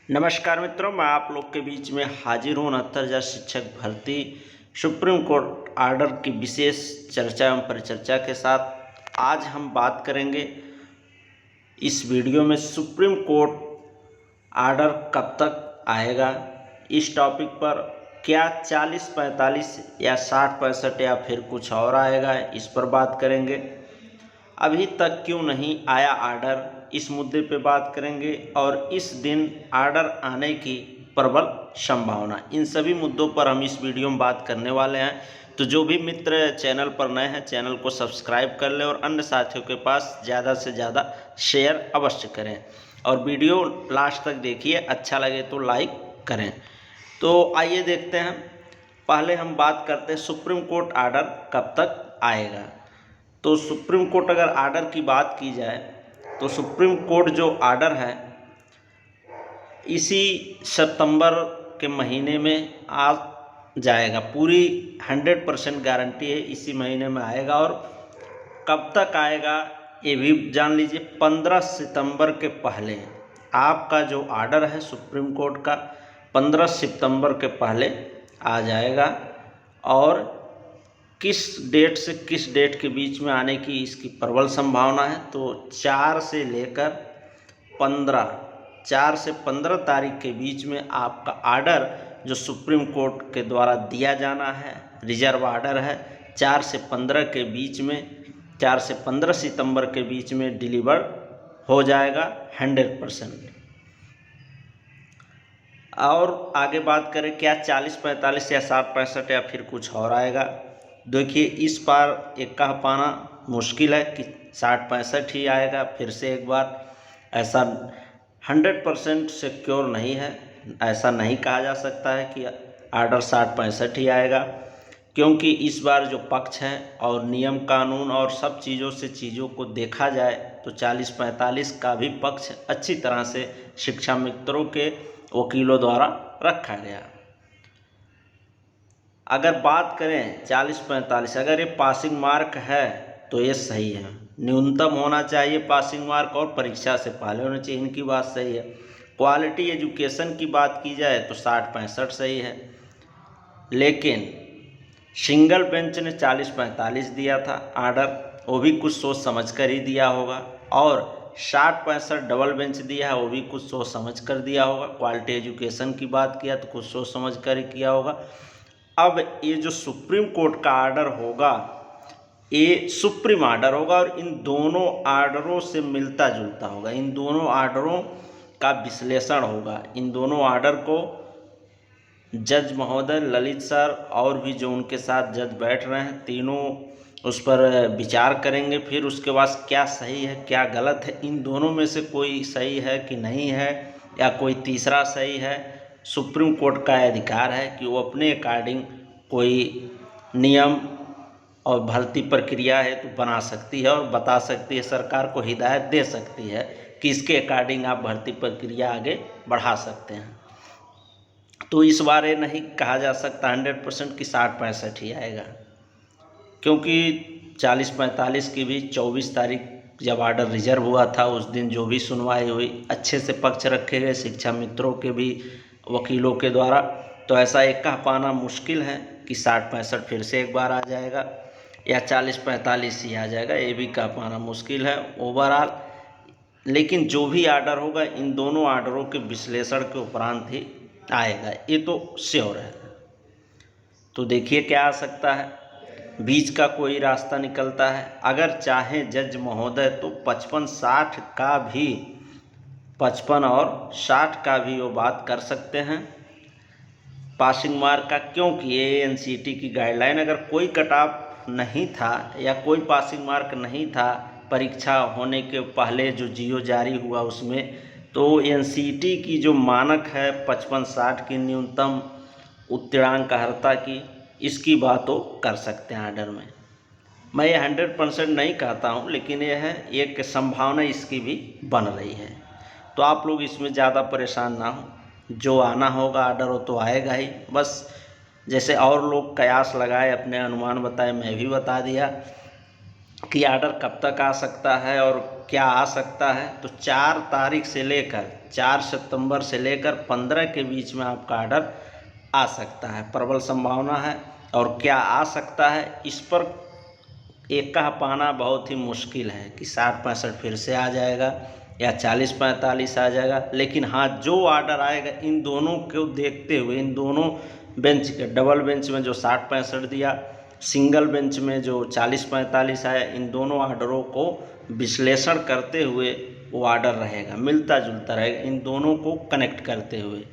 नमस्कार मित्रों, मैं आप लोग के बीच में हाजिर हूँ 69,000 शिक्षक भर्ती सुप्रीम कोर्ट आर्डर की विशेष चर्चा एवं परिचर्चा के साथ। आज हम बात करेंगे इस वीडियो में सुप्रीम कोर्ट आर्डर कब तक आएगा, इस टॉपिक पर क्या 40-45 या 60-65 या फिर कुछ और आएगा, इस पर बात करेंगे। अभी तक क्यों नहीं आया आर्डर, इस मुद्दे पे बात करेंगे और इस दिन आर्डर आने की प्रबल संभावना, इन सभी मुद्दों पर हम इस वीडियो में बात करने वाले हैं। तो जो भी मित्र चैनल पर नए हैं, चैनल को सब्सक्राइब कर लें और अन्य साथियों के पास ज़्यादा से ज़्यादा शेयर अवश्य करें और वीडियो लास्ट तक देखिए, अच्छा लगे तो लाइक करें। तो आइए देखते हैं। पहले हम बात करते हैं सुप्रीम कोर्ट आर्डर कब तक आएगा। तो सुप्रीम कोर्ट अगर आर्डर की बात की जाए तो सुप्रीम कोर्ट जो आर्डर है इसी सितंबर के महीने में आ जाएगा। पूरी 100% गारंटी है इसी महीने में आएगा। और कब तक आएगा ये भी जान लीजिए, 15 सितंबर के पहले आपका जो आर्डर है सुप्रीम कोर्ट का 15 सितंबर के पहले आ जाएगा। और किस डेट से किस डेट के बीच में आने की इसकी प्रबल संभावना है, तो 4 से लेकर 15 तारीख के बीच में आपका आर्डर जो सुप्रीम कोर्ट के द्वारा दिया जाना है, रिजर्व आर्डर है, 4 से 15 के बीच में, 4 से 15 सितंबर के बीच में डिलीवर हो जाएगा 100%। और आगे बात करें क्या 40-45 या 60-65 या फिर कुछ और आएगा। देखिए, इस बार एक कह पाना मुश्किल है कि 60-65 ही आएगा। फिर से एक बार ऐसा 100% सिक्योर नहीं है, ऐसा नहीं कहा जा सकता है कि आर्डर 60-65 ही आएगा, क्योंकि इस बार जो पक्ष है और नियम कानून और सब चीज़ों से चीज़ों को देखा जाए तो 40-45 का भी पक्ष अच्छी तरह से शिक्षा मित्रों के वकीलों द्वारा रखा गया। अगर बात करें 40-45, अगर ये पासिंग मार्क है तो ये सही है, न्यूनतम होना चाहिए पासिंग मार्क और परीक्षा से पहले होना चाहिए, इनकी बात सही है। क्वालिटी एजुकेशन की बात की जाए तो 60-65 सही है, लेकिन सिंगल बेंच ने 40-45 दिया था आर्डर, वो भी कुछ सोच समझ कर ही दिया होगा। और 60-65 डबल बेंच दिया है, वो भी कुछ सोच समझ कर दिया होगा। क्वालिटी एजुकेशन की बात किया तो कुछ सोच समझ कर ही किया होगा। अब ये जो सुप्रीम कोर्ट का आर्डर होगा ये सुप्रीम आर्डर होगा और इन दोनों आर्डरों से मिलता जुलता होगा, इन दोनों आर्डरों का विश्लेषण होगा। इन दोनों आर्डर को जज महोदय ललित सर और भी जो उनके साथ जज बैठ रहे हैं, तीनों उस पर विचार करेंगे। फिर उसके बाद क्या सही है क्या गलत है, इन दोनों में से कोई सही है कि नहीं है या कोई तीसरा सही है, सुप्रीम कोर्ट का अधिकार है कि वो अपने अकॉर्डिंग कोई नियम और भर्ती प्रक्रिया है तो बना सकती है और बता सकती है, सरकार को हिदायत दे सकती है कि इसके अकॉर्डिंग आप भर्ती प्रक्रिया आगे बढ़ा सकते हैं। तो इस बार ये नहीं कहा जा सकता 100% कि 60-65 ही आएगा, क्योंकि 40-45 की भी 24 तारीख जब आर्डर रिजर्व हुआ था उस दिन जो भी सुनवाई हुई, अच्छे से पक्ष रखे गए शिक्षा मित्रों के भी वकीलों के द्वारा। तो ऐसा एक कह पाना मुश्किल है कि 60-65 फिर से एक बार आ जाएगा या 40-45 ही आ जाएगा, ये भी कह पाना मुश्किल है ओवरऑल। लेकिन जो भी आर्डर होगा इन दोनों आर्डरों के विश्लेषण के उपरांत ही आएगा, ये तो श्योर है। तो देखिए क्या आ सकता है, बीच का कोई रास्ता निकलता है। अगर चाहे जज महोदय तो 55-60 का भी, 55 और 60 का भी वो बात कर सकते हैं पासिंग मार्क का, क्योंकि ये एनसीईटी की गाइडलाइन, अगर कोई कट ऑफ नहीं था या कोई पासिंग मार्क नहीं था परीक्षा होने के पहले जो जीओ जारी हुआ उसमें, तो एनसीईटी की जो मानक है 55-60 की न्यूनतम उत्तीर्णांक अर्हता की, इसकी बात वो कर सकते हैं आर्डर में। मैं ये 100% नहीं कहता हूँ, लेकिन ये है एक संभावना इसकी भी बन रही है। तो आप लोग इसमें ज़्यादा परेशान ना हो, जो आना होगा आर्डर वो तो आएगा ही। बस जैसे और लोग कयास लगाए, अपने अनुमान बताए, मैं भी बता दिया। कि आर्डर कब तक आ सकता है और क्या आ सकता है। तो 4 तारीख से लेकर 4 सितंबर से लेकर 15 के बीच में आपका आर्डर आ सकता है, प्रबल संभावना है। और क्या आ सकता है, इस पर एक कह पाना बहुत ही मुश्किल है कि 60-65 फिर से आ जाएगा या 40-45 आ जाएगा। लेकिन हाँ, जो आर्डर आएगा इन दोनों को देखते हुए, इन दोनों बेंच के, डबल बेंच में जो 60-65 दिया, सिंगल बेंच में जो 40-45 आया, इन दोनों आर्डरों को विश्लेषण करते हुए वो आर्डर रहेगा, मिलता जुलता रहेगा, इन दोनों को कनेक्ट करते हुए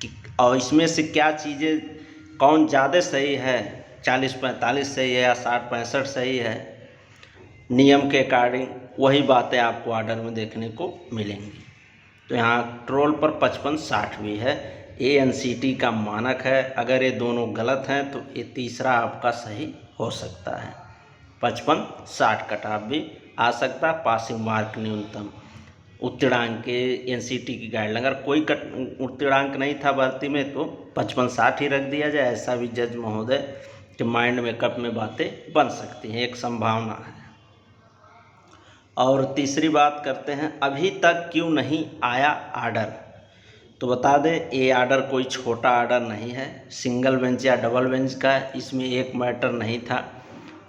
कि और इसमें से क्या चीज़ें, कौन ज़्यादा सही है, 40-45 सही है या 60-65 सही है, नियम के अकॉर्डिंग वही बातें आपको आर्डर में देखने को मिलेंगी। तो यहाँ ट्रोल पर 55-60 भी है, ये एनसीटी का मानक है। अगर ये दोनों गलत हैं तो ये तीसरा आपका सही हो सकता है। 55-60 कट ऑफ भी आ सकता है। पासिंग मार्क न्यूनतम उत्तीर्णांक के एनसीटी की गाइडलाइन, अगर कोई उत्तीर्णांक नहीं था भर्ती में तो 55-60 ही रख दिया जाए, ऐसा भी जज महोदय के माइंड में कप में बातें बन सकती हैं, एक संभावना है। और तीसरी बात करते हैं, अभी तक क्यों नहीं आया आर्डर। तो बता दें, ये आर्डर कोई छोटा आर्डर नहीं है, सिंगल बेंच या डबल बेंच का, इसमें एक मैटर नहीं था।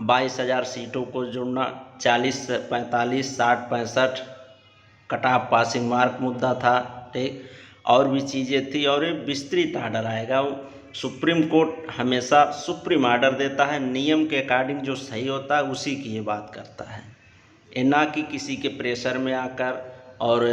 22,000 सीटों को जुड़ना, 40-45, 60-65 कट ऑफ पासिंग मार्क मुद्दा था, ठीक, और भी चीज़ें थी। और ये विस्तृत आर्डर आएगा। वो सुप्रीम कोर्ट हमेशा सुप्रीम आर्डर देता है, नियम के अकॉर्डिंग जो सही होता है उसी की ये बात करता है, ये ना कि किसी के प्रेशर में आकर और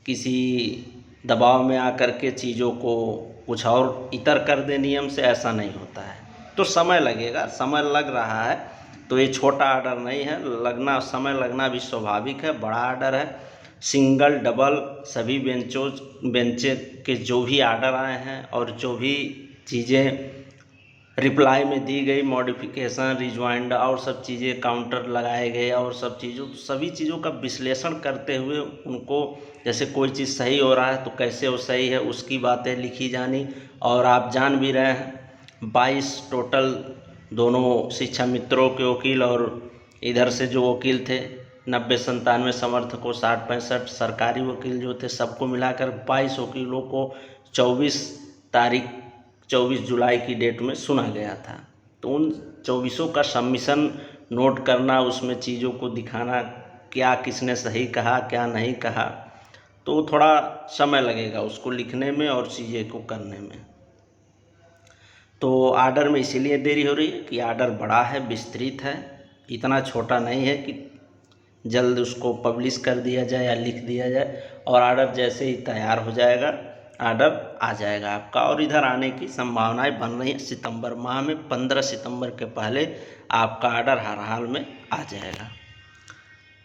किसी दबाव में आकर के चीज़ों को कुछ और इतर कर दे नियम से, ऐसा नहीं होता है। तो समय लगेगा, समय लग रहा है, तो ये छोटा आर्डर नहीं है, लगना, समय लगना भी स्वाभाविक है, बड़ा आर्डर है। सिंगल डबल सभी बेंचे के जो भी आर्डर आए हैं और जो भी चीज़ें रिप्लाई में दी गई, मॉडिफिकेशन, रिज्वाइंड और सब चीज़ें, काउंटर लगाए गए और सभी चीज़ों का विश्लेषण करते हुए उनको, जैसे कोई चीज़ सही हो रहा है तो कैसे वो सही है उसकी बातें लिखी जानी। और आप जान भी रहे हैं 22 टोटल दोनों शिक्षा मित्रों के वकील और इधर से जो वकील थे 90-97 समर्थकों, 60-65 सरकारी वकील जो थे, सबको मिलाकर 22 वकीलों को 24 जुलाई की डेट में सुना गया था। तो उन 24 का सबमिशन नोट करना, उसमें चीज़ों को दिखाना, क्या किसने सही कहा क्या नहीं कहा, तो थोड़ा समय लगेगा उसको लिखने में और चीज़ें को करने में। तो आर्डर में इसीलिए देरी हो रही है कि आर्डर बड़ा है, विस्तृत है, इतना छोटा नहीं है कि जल्द उसको पब्लिश कर दिया जाए या लिख दिया जाए। और आर्डर जैसे ही तैयार हो जाएगा, आर्डर आ जाएगा आपका, और इधर आने की संभावनाएं बन रही है। सितंबर माह में 15 सितंबर के पहले आपका आर्डर हर हाल में आ जाएगा।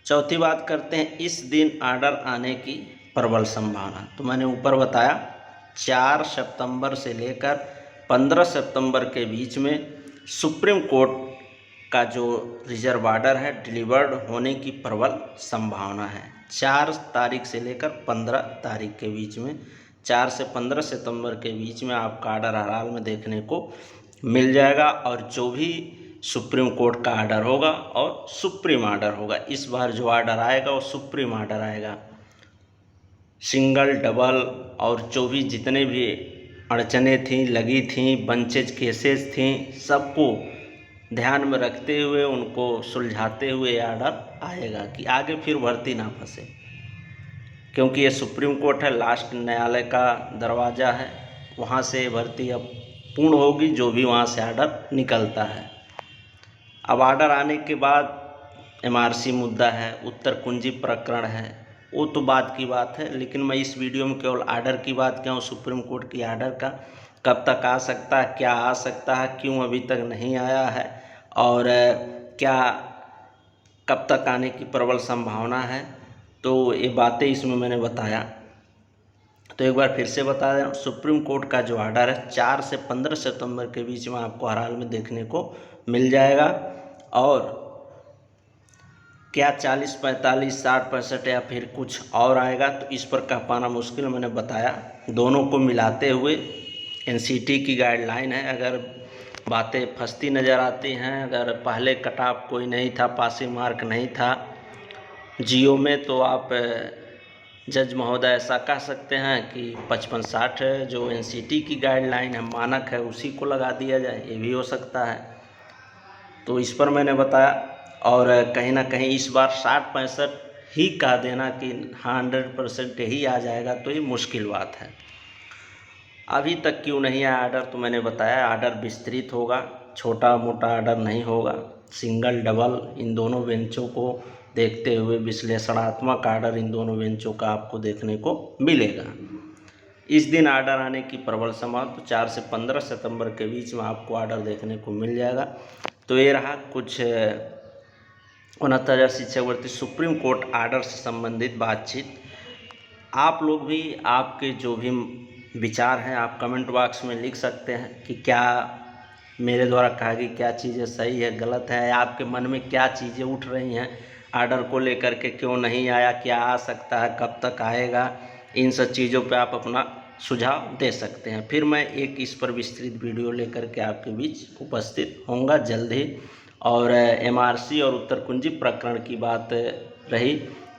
चौथी बात करते हैं, इस दिन आर्डर आने की प्रबल संभावना। तो मैंने ऊपर बताया 4 सितंबर से लेकर 15 सितंबर के बीच में सुप्रीम कोर्ट का जो रिजर्व आर्डर है डिलीवर्ड होने की प्रबल संभावना है। 4 तारीख से लेकर 15 तारीख के बीच में, 4 से 15 सितंबर के बीच में आपका आर्डर हर हाल में देखने को मिल जाएगा। और जो भी सुप्रीम कोर्ट का आर्डर होगा और सुप्रीम आर्डर होगा, इस बार जो आर्डर आएगा वो सुप्रीम आर्डर आएगा। सिंगल डबल और जो भी जितने भी अड़चनें थीं, लगी थीं, बंचेज केसेस थीं, सबको ध्यान में रखते हुए उनको सुलझाते हुए आर्डर आएगा कि आगे फिर भर्ती ना फंसे, क्योंकि ये सुप्रीम कोर्ट है, लास्ट न्यायालय का दरवाज़ा है, वहाँ से भर्ती अब पूर्ण होगी जो भी वहाँ से आर्डर निकलता है। अब आर्डर आने के बाद एमआरसी मुद्दा है, उत्तर कुंजी प्रकरण है, वो तो बात की बात है। लेकिन मैं इस वीडियो में केवल आर्डर की बात किया हूँ, सुप्रीम कोर्ट की आर्डर का कब तक आ सकता है, क्या आ सकता है, क्यों अभी तक नहीं आया है, और क्या कब तक आने की प्रबल संभावना है, तो ये बातें इसमें मैंने बताया। तो एक बार फिर से बता दें, सुप्रीम कोर्ट का जो आर्डर है 4 से 15 सितंबर के बीच में आपको हर हाल में देखने को मिल जाएगा। और क्या 40, 45, 60, 65 या फिर कुछ और आएगा, तो इस पर कह पाना मुश्किल। मैंने बताया दोनों को मिलाते हुए एनसीटी की गाइडलाइन है, अगर बातें फंसती नज़र आती हैं। अगर पहले कट ऑफ कोई नहीं था, पासिंग मार्क नहीं था जियो में, तो आप जज महोदय ऐसा कह सकते हैं कि 55-60 जो एनसीटी की गाइडलाइन है, मानक है, उसी को लगा दिया जाए, ये भी हो सकता है। तो इस पर मैंने बताया, और कहीं ना कहीं इस बार 60-65 ही कह देना कि 100% ही आ जाएगा, तो ये मुश्किल बात है। अभी तक क्यों नहीं आया आर्डर, तो मैंने बताया आर्डर विस्तृत होगा, छोटा मोटा आर्डर नहीं होगा। सिंगल डबल इन दोनों बेंचों को देखते हुए विश्लेषणात्मक आर्डर इन दोनों बेंचों का आपको देखने को मिलेगा। इस दिन आर्डर आने की प्रबल संभावना, तो 4 से 15 सितंबर के बीच में आपको आर्डर देखने को मिल जाएगा। तो ये रहा कुछ 6980 चक्रवर्ती सुप्रीम कोर्ट आर्डर से संबंधित बातचीत। आप लोग भी आपके जो भी विचार हैं आप कमेंट बॉक्स में लिख सकते हैं कि क्या मेरे द्वारा कहा गई क्या चीज़ें सही है, गलत है, या आपके मन में क्या चीज़ें उठ रही हैं आर्डर को लेकर के, क्यों नहीं आया, क्या आ सकता है, कब तक आएगा। इन सब चीज़ों पे आप अपना सुझाव दे सकते हैं। फिर मैं एक इस पर विस्तृत वीडियो लेकर के आपके बीच उपस्थित होऊंगा जल्द ही। और एमआरसी और उत्तर कुंजी प्रकरण की बात रही,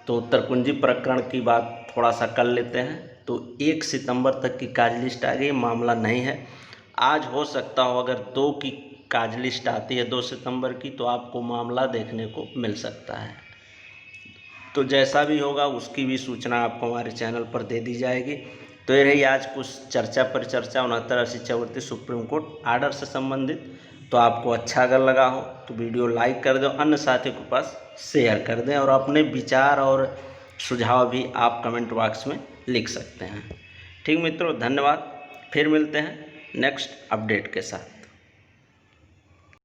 तो उत्तर कुंजी प्रकरण की बात थोड़ा सा कर लेते हैं। तो 1 सितंबर तक की काज लिस्ट आ गई, मामला नहीं है। आज हो सकता हो अगर 2 की काज लिस्ट आती है 2 सितंबर की, तो आपको मामला देखने को मिल सकता है। तो जैसा भी होगा उसकी भी सूचना आपको हमारे चैनल पर दे दी जाएगी। तो ये रही आज कुछ चर्चा पर चर्चा 6980 चक्रवर्ती सुप्रीम कोर्ट आर्डर से संबंधित। तो आपको अच्छा अगर लगा हो तो वीडियो लाइक कर दें, अन्य साथियों के पास शेयर कर दें, और अपने विचार और सुझाव भी आप कमेंट बॉक्स में लिख सकते हैं। ठीक मित्रों, धन्यवाद। फिर मिलते हैं नेक्स्ट अपडेट के साथ।